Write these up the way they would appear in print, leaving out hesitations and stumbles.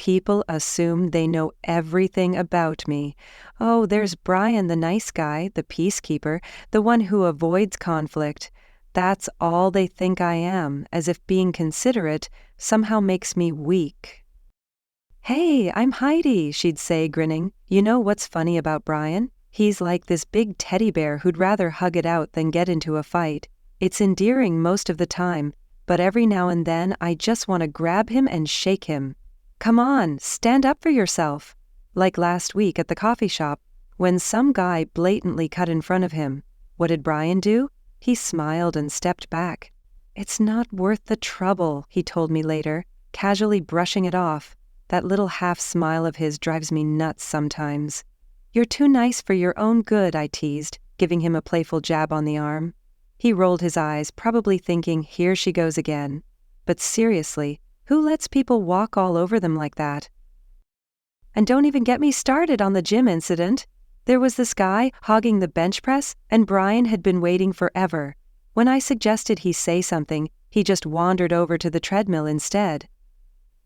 People assume they know everything about me. Oh, there's Brian, the nice guy, the peacekeeper, the one who avoids conflict. That's all they think I am, as if being considerate somehow makes me weak. "Hey, I'm Heidi," she'd say, grinning. "You know what's funny about Brian? He's like this big teddy bear who'd rather hug it out than get into a fight. It's endearing most of the time, but every now and then I just want to grab him and shake him. Come on, stand up for yourself." Like last week at the coffee shop, when some guy blatantly cut in front of him. What did Brian do? He smiled and stepped back. "It's not worth the trouble," he told me later, casually brushing it off. That little half smile of his drives me nuts sometimes. "You're too nice for your own good," I teased, giving him a playful jab on the arm. He rolled his eyes, probably thinking, here she goes again. But seriously, who lets people walk all over them like that? And don't even get me started on the gym incident. There was this guy hogging the bench press, and Brian had been waiting forever. When I suggested he say something, he just wandered over to the treadmill instead.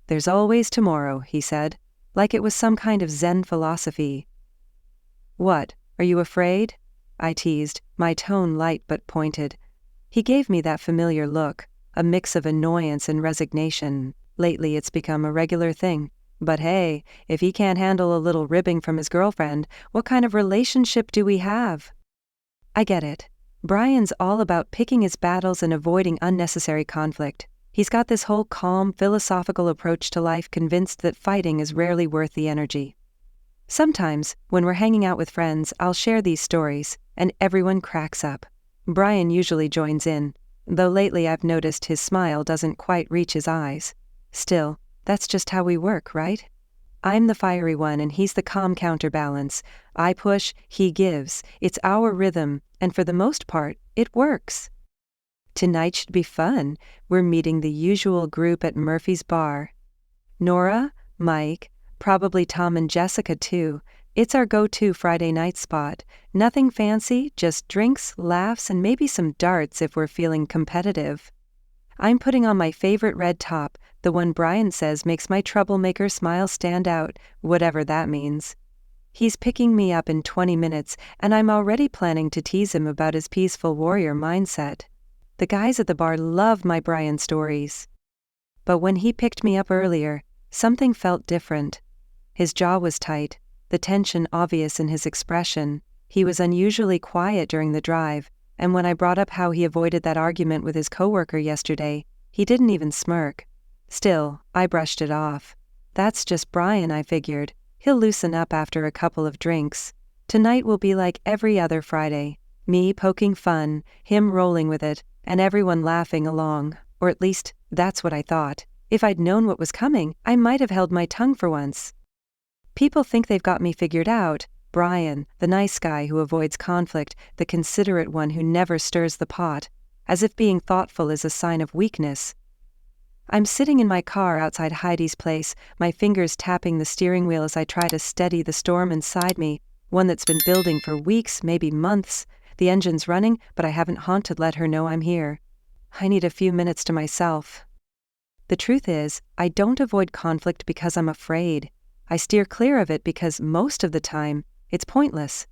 "There's always tomorrow," he said, like it was some kind of Zen philosophy. "What, are you afraid?" I teased, my tone light but pointed. He gave me that familiar look, a mix of annoyance and resignation. Lately it's become a regular thing. But hey, if he can't handle a little ribbing from his girlfriend, what kind of relationship do we have? I get it. Brian's all about picking his battles and avoiding unnecessary conflict. He's got this whole calm, philosophical approach to life, convinced that fighting is rarely worth the energy. Sometimes, when we're hanging out with friends, I'll share these stories, and everyone cracks up. Brian usually joins in, though lately I've noticed his smile doesn't quite reach his eyes. Still, that's just how we work, right? I'm the fiery one and he's the calm counterbalance. I push, he gives. It's our rhythm, and for the most part, it works. Tonight should be fun. We're meeting the usual group at Murphy's Bar. Nora, Mike, probably Tom and Jessica too. It's our go-to Friday night spot. Nothing fancy, just drinks, laughs, and maybe some darts if we're feeling competitive. I'm putting on my favorite red top, the one Brian says makes my troublemaker smile stand out, whatever that means. He's picking me up in 20 minutes, and I'm already planning to tease him about his peaceful warrior mindset. The guys at the bar love my Brian stories. But when he picked me up earlier, something felt different. His jaw was tight, the tension obvious in his expression. He was unusually quiet during the drive, and when I brought up how he avoided that argument with his coworker yesterday, he didn't even smirk. Still, I brushed it off. That's just Brian, I figured. He'll loosen up after a couple of drinks. Tonight will be like every other Friday. Me poking fun, him rolling with it, and everyone laughing along. Or at least, that's what I thought. If I'd known what was coming, I might have held my tongue for once. People think they've got me figured out. Brian, the nice guy who avoids conflict, the considerate one who never stirs the pot, as if being thoughtful is a sign of weakness. I'm sitting in my car outside Heidi's place, my fingers tapping the steering wheel as I try to steady the storm inside me, one that's been building for weeks, maybe months. The engine's running, but I haven't honked to let her know I'm here. I need a few minutes to myself. The truth is, I don't avoid conflict because I'm afraid. I steer clear of it because most of the time, it's pointless.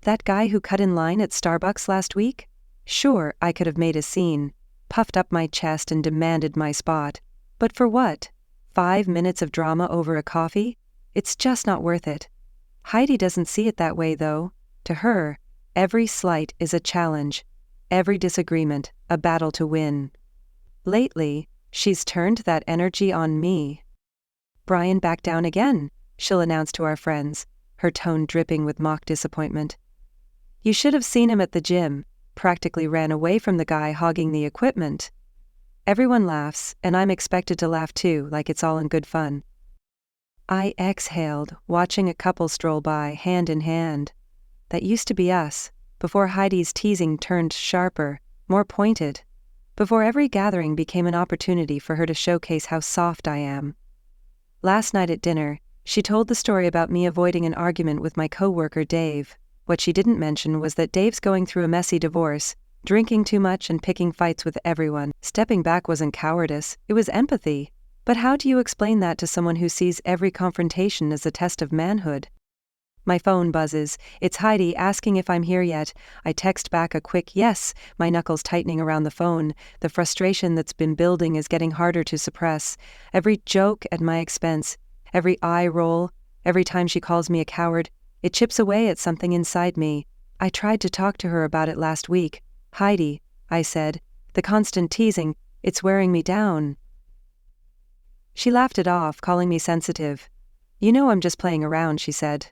That guy who cut in line at Starbucks last week? Sure, I could have made a scene, puffed up my chest and demanded my spot. But for what? 5 minutes of drama over a coffee? It's just not worth it. Heidi doesn't see it that way, though. To her, every slight is a challenge. Every disagreement, a battle to win. Lately, she's turned that energy on me. "Brian back down again," she'll announce to our friends, her tone dripping with mock disappointment. "You should have seen him at the gym. Practically ran away from the guy hogging the equipment." Everyone laughs, and I'm expected to laugh too, like it's all in good fun. I exhaled, watching a couple stroll by, hand in hand. That used to be us, before Heidi's teasing turned sharper, more pointed, before every gathering became an opportunity for her to showcase how soft I am. Last night at dinner, she told the story about me avoiding an argument with my coworker Dave. What she didn't mention was that Dave's going through a messy divorce, drinking too much and picking fights with everyone. Stepping back wasn't cowardice, it was empathy. But how do you explain that to someone who sees every confrontation as a test of manhood? My phone buzzes. It's Heidi asking if I'm here yet. I text back a quick yes, my knuckles tightening around the phone. The frustration that's been building is getting harder to suppress. Every joke at my expense, every eye roll, every time she calls me a coward, it chips away at something inside me. I tried to talk to her about it last week. Heidi, I said, the constant teasing, it's wearing me down. She laughed it off, calling me sensitive. You know I'm just playing around, she said.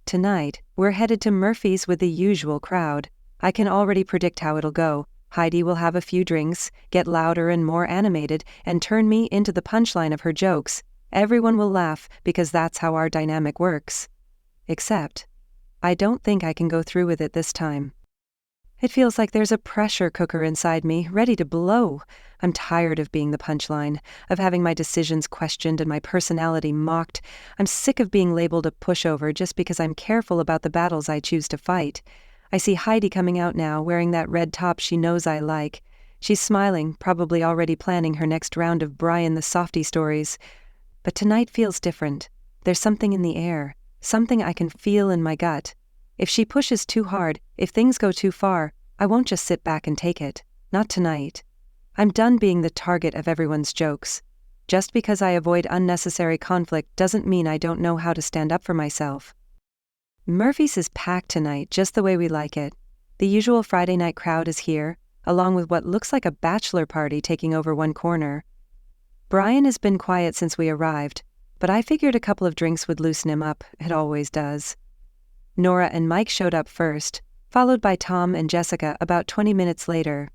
Tonight, we're headed to Murphy's with the usual crowd. I can already predict how it'll go. Heidi will have a few drinks, get louder and more animated, and turn me into the punchline of her jokes. Everyone will laugh because that's how our dynamic works. Except, I don't think I can go through with it this time. It feels like there's a pressure cooker inside me, ready to blow. I'm tired of being the punchline, of having my decisions questioned and my personality mocked. I'm sick of being labeled a pushover just because I'm careful about the battles I choose to fight. I see Heidi coming out now, wearing that red top she knows I like. She's smiling, probably already planning her next round of Brian the Softy stories. But tonight feels different. There's something in the air, something I can feel in my gut. If she pushes too hard, if things go too far, I won't just sit back and take it. Not tonight. I'm done being the target of everyone's jokes. Just because I avoid unnecessary conflict doesn't mean I don't know how to stand up for myself. Murphy's is packed tonight, just the way we like it. The usual Friday night crowd is here, along with what looks like a bachelor party taking over one corner. Brian has been quiet since we arrived, but I figured a couple of drinks would loosen him up. It always does. Nora and Mike showed up first, followed by Tom and Jessica about 20 minutes later.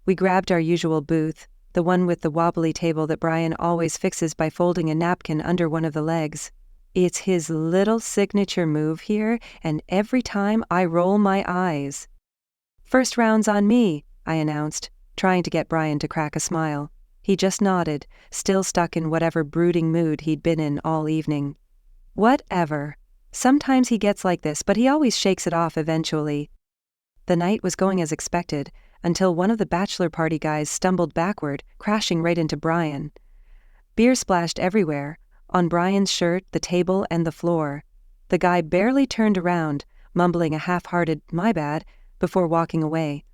We grabbed our usual booth, the one with the wobbly table that Brian always fixes by folding a napkin under one of the legs. It's his little signature move here, and every time I roll my eyes. First round's on me, I announced, trying to get Brian to crack a smile. He just nodded, still stuck in whatever brooding mood he'd been in all evening. Whatever. Sometimes he gets like this, but he always shakes it off eventually. The night was going as expected, until one of the bachelor party guys stumbled backward, crashing right into Brian. Beer splashed everywhere, on Brian's shirt, the table, and the floor. The guy barely turned around, mumbling a half-hearted, "my bad," before walking away.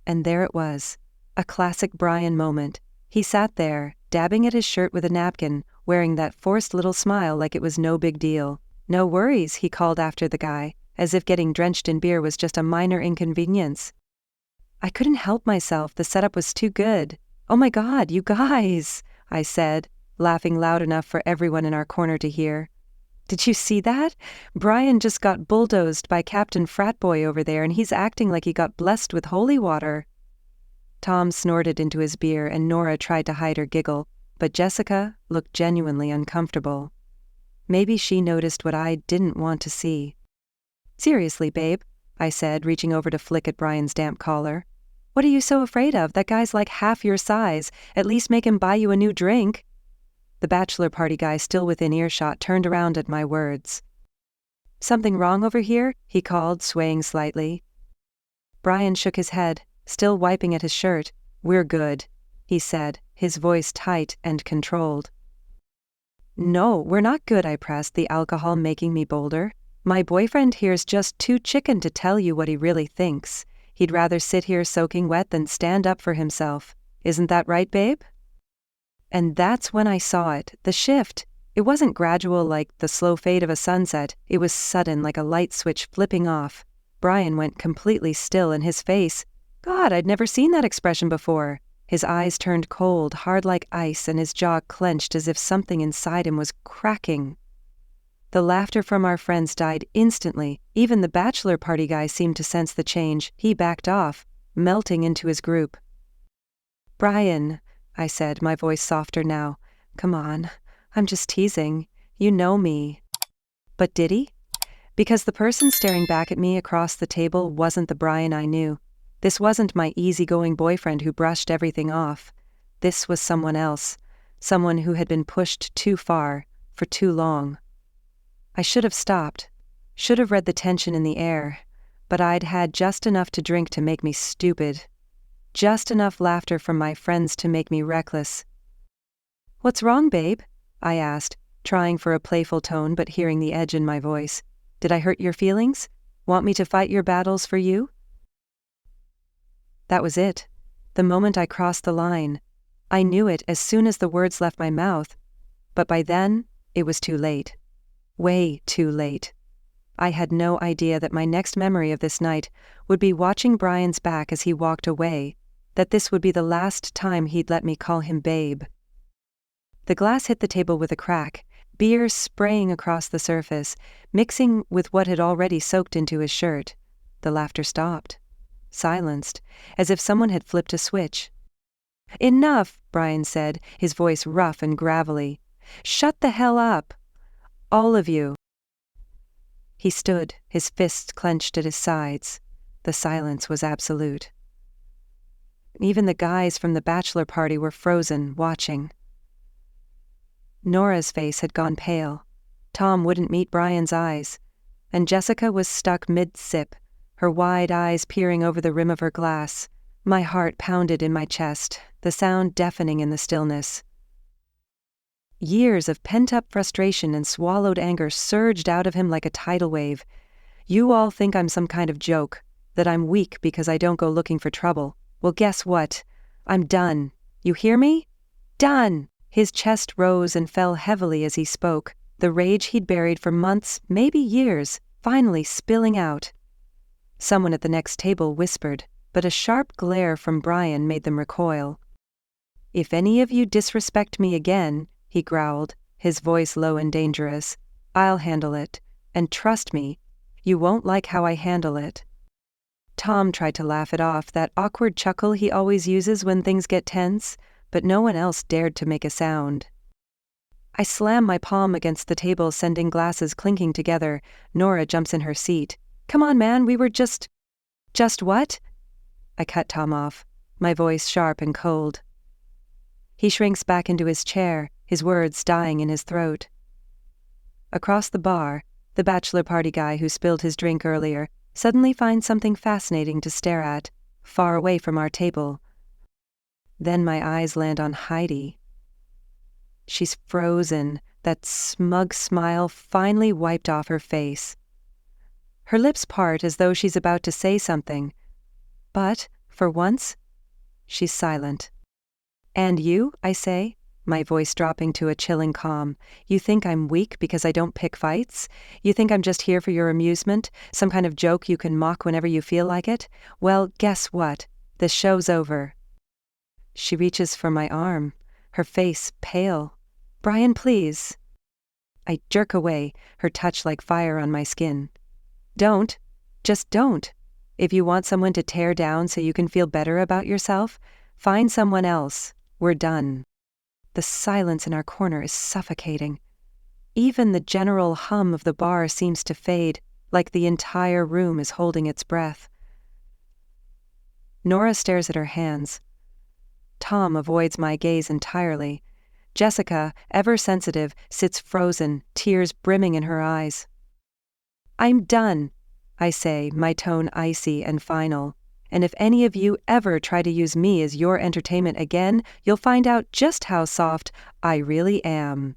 And there it was, a classic Brian moment. He sat there, dabbing at his shirt with a napkin, wearing that forced little smile like it was no big deal. "No worries," he called after the guy, as if getting drenched in beer was just a minor inconvenience. I couldn't help myself, the setup was too good. "Oh my God, you guys," I said, laughing loud enough for everyone in our corner to hear. "Did you see that? Brian just got bulldozed by Captain Fratboy over there, and he's acting like he got blessed with holy water." Tom snorted into his beer and Nora tried to hide her giggle, but Jessica looked genuinely uncomfortable. Maybe she noticed what I didn't want to see. "Seriously, babe," I said, reaching over to flick at Brian's damp collar. "What are you so afraid of? That guy's like half your size. At least make him buy you a new drink." The bachelor party guy, still within earshot, turned around at my words. "Something wrong over here?" he called, swaying slightly. Brian shook his head, still wiping at his shirt. "We're good," he said, his voice tight and controlled. "No, we're not good," I pressed, the alcohol making me bolder. "My boyfriend here's just too chicken to tell you what he really thinks. He'd rather sit here soaking wet than stand up for himself. Isn't that right, babe?" And that's when I saw it, the shift. It wasn't gradual like the slow fade of a sunset, it was sudden like a light switch flipping off. Brian went completely still and his face, God, I'd never seen that expression before. His eyes turned cold, hard like ice, and his jaw clenched as if something inside him was cracking. The laughter from our friends died instantly. Even the bachelor party guy seemed to sense the change. He backed off, melting into his group. Brian, I said, my voice softer now. Come on, I'm just teasing. You know me. But did he? Because the person staring back at me across the table wasn't the Brian I knew. This wasn't my easygoing boyfriend who brushed everything off. This was someone else. Someone who had been pushed too far, for too long. I should have stopped. Should have read the tension in the air. But I'd had just enough to drink to make me stupid. Just enough laughter from my friends to make me reckless. What's wrong, babe? I asked, trying for a playful tone but hearing the edge in my voice. Did I hurt your feelings? Want me to fight your battles for you? That was it. The moment I crossed the line. I knew it as soon as the words left my mouth. But by then, it was too late. Way too late. I had no idea that my next memory of this night would be watching Brian's back as he walked away, that this would be the last time he'd let me call him babe. The glass hit the table with a crack, beer spraying across the surface, mixing with what had already soaked into his shirt. The laughter stopped. Silenced, as if someone had flipped a switch. Enough, Brian said, his voice rough and gravelly. Shut the hell up. All of you. He stood, his fists clenched at his sides. The silence was absolute. Even the guys from the bachelor party were frozen, watching. Nora's face had gone pale. Tom wouldn't meet Brian's eyes. And Jessica was stuck mid-sip, her wide eyes peering over the rim of her glass. My heart pounded in my chest, the sound deafening in the stillness. Years of pent-up frustration and swallowed anger surged out of him like a tidal wave. You all think I'm some kind of joke, that I'm weak because I don't go looking for trouble. Well, guess what? I'm done. You hear me? Done! His chest rose and fell heavily as he spoke, the rage he'd buried for months, maybe years, finally spilling out. Someone at the next table whispered, but a sharp glare from Brian made them recoil. If any of you disrespect me again, he growled, his voice low and dangerous, I'll handle it, and trust me, you won't like how I handle it. Tom tried to laugh it off, that awkward chuckle he always uses when things get tense, but no one else dared to make a sound. I slam my palm against the table, sending glasses clinking together. Nora jumps in her seat. Come on, man, we were just what? I cut Tom off, my voice sharp and cold. He shrinks back into his chair, his words dying in his throat. Across the bar, the bachelor party guy who spilled his drink earlier suddenly finds something fascinating to stare at, far away from our table. Then my eyes land on Heidi. She's frozen, that smug smile finally wiped off her face. Her lips part as though she's about to say something, but, for once, she's silent. And you, I say, my voice dropping to a chilling calm, you think I'm weak because I don't pick fights? You think I'm just here for your amusement, some kind of joke you can mock whenever you feel like it? Well, guess what? The show's over. She reaches for my arm, her face pale. Brian, please. I jerk away, her touch like fire on my skin. Don't. Just don't. If you want someone to tear down so you can feel better about yourself, find someone else. We're done. The silence in our corner is suffocating. Even the general hum of the bar seems to fade, like the entire room is holding its breath. Nora stares at her hands. Tom avoids my gaze entirely. Jessica, ever sensitive, sits frozen, tears brimming in her eyes. I'm done, I say, my tone icy and final. And if any of you ever try to use me as your entertainment again, you'll find out just how soft I really am.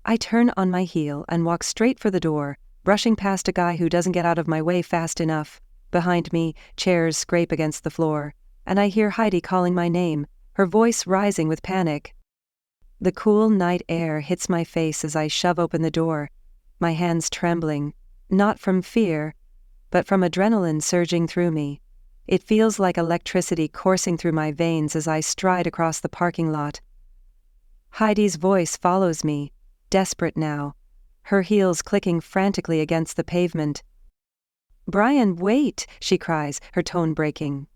I turn on my heel and walk straight for the door, brushing past a guy who doesn't get out of my way fast enough. Behind me, chairs scrape against the floor, and I hear Heidi calling my name, her voice rising with panic. The cool night air hits my face as I shove open the door, my hands trembling, not from fear, but from adrenaline surging through me. It feels like electricity coursing through my veins as I stride across the parking lot. Heidi's voice follows me, desperate now, her heels clicking frantically against the pavement. "Brian, wait!" she cries, her tone breaking.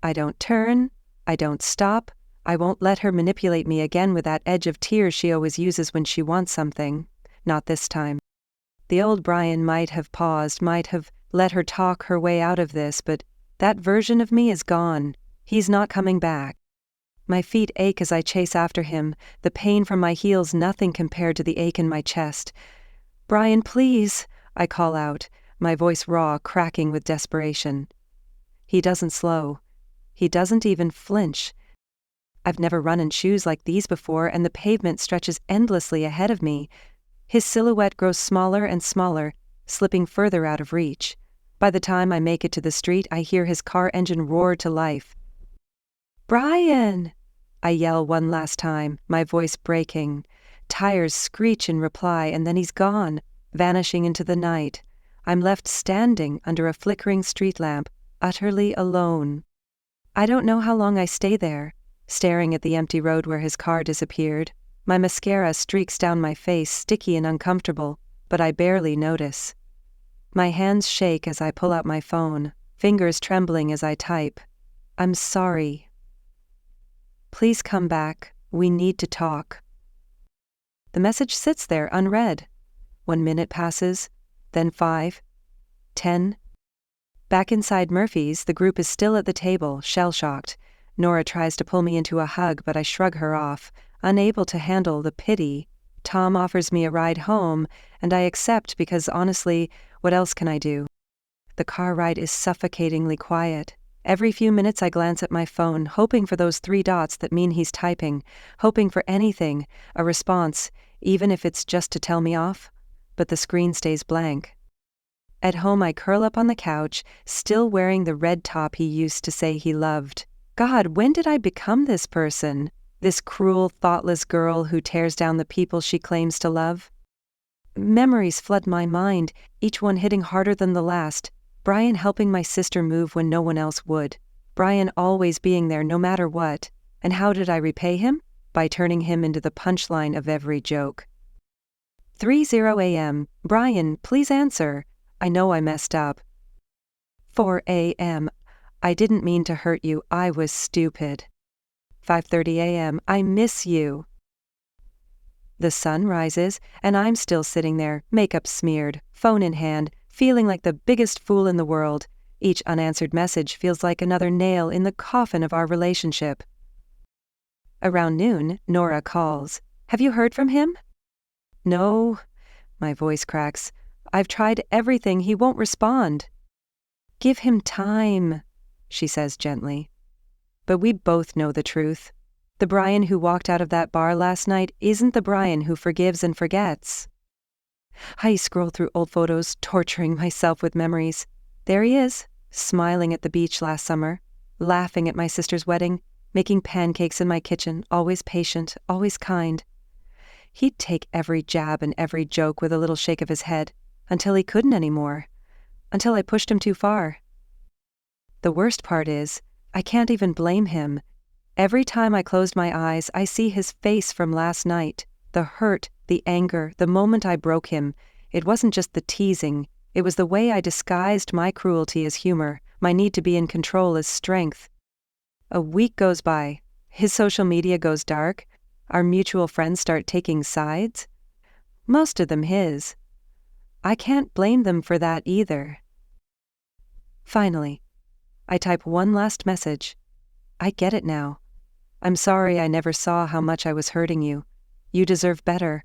I don't turn, I don't stop, I won't let her manipulate me again with that edge of tears she always uses when she wants something. Not this time. The old Brian might have paused, might have let her talk her way out of this, but that version of me is gone. He's not coming back. My feet ache as I chase after him, the pain from my heels nothing compared to the ache in my chest. "Brian, please," I call out, my voice raw, cracking with desperation. He doesn't slow. He doesn't even flinch. I've never run in shoes like these before, and the pavement stretches endlessly ahead of me. His silhouette grows smaller and smaller, slipping further out of reach. By the time I make it to the street, I hear his car engine roar to life. "Brian!" I yell one last time, my voice breaking. Tires screech in reply, and then he's gone, vanishing into the night. I'm left standing under a flickering street lamp, utterly alone. I don't know how long I stay there, staring at the empty road where his car disappeared. My mascara streaks down my face, sticky and uncomfortable, but I barely notice. My hands shake as I pull out my phone, fingers trembling as I type. "I'm sorry. Please come back. We need to talk." The message sits there unread. 1 minute passes, then 5, 10. Back inside Murphy's, the group is still at the table, shell-shocked. Nora tries to pull me into a hug, but I shrug her off, unable to handle the pity. Tom offers me a ride home, and I accept because, honestly, what else can I do? The car ride is suffocatingly quiet. Every few minutes I glance at my phone, hoping for those 3 dots that mean he's typing, hoping for anything, a response, even if it's just to tell me off. But the screen stays blank. At home I curl up on the couch, still wearing the red top he used to say he loved. God, when did I become this person? This cruel, thoughtless girl who tears down the people she claims to love? Memories flood my mind, each one hitting harder than the last. Brian helping my sister move when no one else would. Brian always being there no matter what. And how did I repay him? By turning him into the punchline of every joke. 3:00 a.m. Brian, please answer. I know I messed up. 4 a.m. I didn't mean to hurt you, I was stupid. 5:30 a.m. I miss you. The sun rises, and I'm still sitting there, makeup smeared, phone in hand, feeling like the biggest fool in the world. Each unanswered message feels like another nail in the coffin of our relationship. Around noon, Nora calls. "Have you heard from him?" "No." My voice cracks. "I've tried everything, he won't respond." "Give him time," she says gently. But we both know the truth. The Brian who walked out of that bar last night isn't the Brian who forgives and forgets. I scroll through old photos, torturing myself with memories. There he is, smiling at the beach last summer, laughing at my sister's wedding, making pancakes in my kitchen, always patient, always kind. He'd take every jab and every joke with a little shake of his head, until he couldn't anymore, until I pushed him too far. The worst part is, I can't even blame him. Every time I closed my eyes, I see his face from last night, the hurt, the anger, the moment I broke him. It wasn't just the teasing, it was the way I disguised my cruelty as humor, my need to be in control as strength. A week goes by, his social media goes dark, our mutual friends start taking sides. Most of them his. I can't blame them for that either. Finally, I type one last message. I get it now. I'm sorry I never saw how much I was hurting you. You deserve better.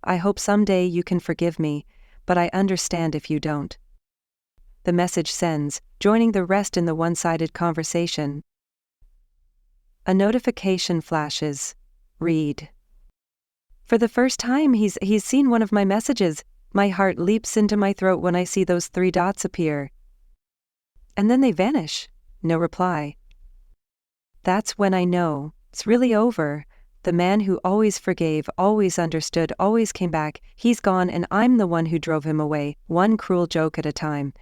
I hope someday you can forgive me, but I understand if you don't. The message sends, joining the rest in the one-sided conversation. A notification flashes. Read. For the first time, he's seen one of my messages. My heart leaps into my throat when I see those 3 dots appear. And then they vanish. No reply. That's when I know it's really over. The man who always forgave, always understood, always came back, he's gone and I'm the one who drove him away, one cruel joke at a time.